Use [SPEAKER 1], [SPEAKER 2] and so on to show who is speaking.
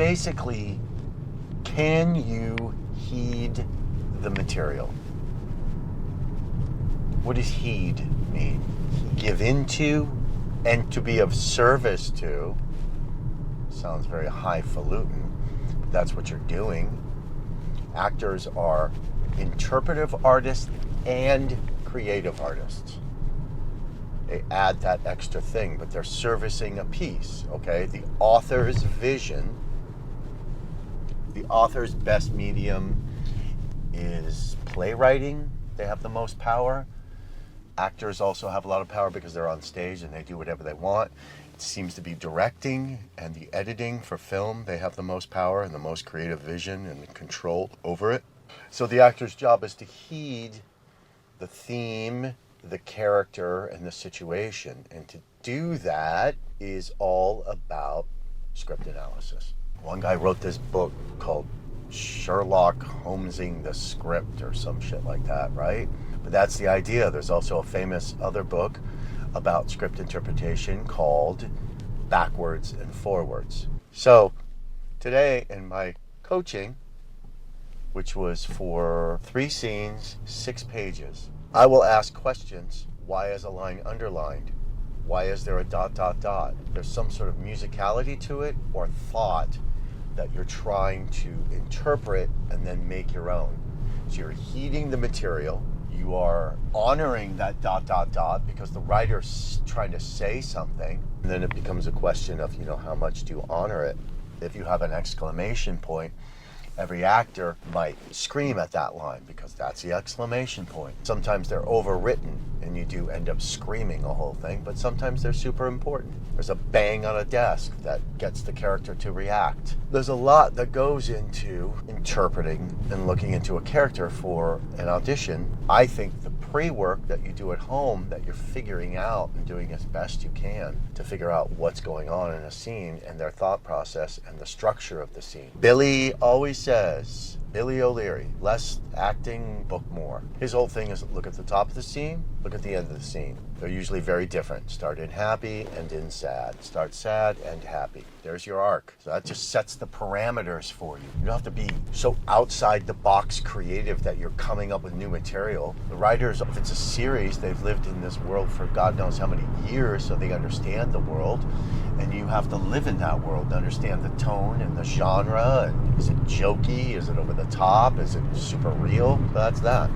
[SPEAKER 1] basically, can you heed the material? What does heed mean? Give into and to be of service to. Sounds very highfalutin, but that's what you're doing. Actors are interpretive artists and creative artists. They add that extra thing, but they're servicing a piece, okay? The author's vision, the author's best medium is playwriting. They have the most power. Actors also have a lot of power because they're on stage and they do whatever they want. It seems to be directing and the editing for film. They have the most power and the most creative vision and the control over it. So the actor's job is to heed the theme, the character, and the situation. And to do that is all about script analysis. One guy wrote this book called Sherlock Holmesing the Script or some shit like that, right? But that's the idea. There's also a famous other book about script interpretation called Backwards and Forwards. So today in my coaching, which was for 3 scenes, 6 pages, I will ask questions. Why is a line underlined? Why is there a ... There's some sort of musicality to it or thought that you're trying to interpret and then make your own. So you're heeding the material. You are honoring that ... because the writer's trying to say something. And then it becomes a question of, how much do you honor it? If you have an exclamation point, every actor might scream at that line because that's the exclamation point. Sometimes they're overwritten and you do end up screaming a whole thing, but sometimes they're super important. There's a bang on a desk that gets the character to react. There's a lot that goes into interpreting and looking into a character for an audition. I think the pre-work that you do at home, that you're figuring out and doing as best you can to figure out what's going on in a scene and their thought process and the structure of the scene. Billy always says, Billy O'Leary, less acting, book more. His whole thing is look at the top of the scene, look at the end of the scene. They're usually very different. Start in happy, end in sad. Start sad, end happy. There's your arc. So that just sets the parameters for you. You don't have to be so outside the box creative that you're coming up with new material. The writers, if it's a series, they've lived in this world for God knows how many years, so they understand the world. And you have to live in that world to understand the tone and the genre. And is it jokey? Is it over the top? Is it super real? That's that.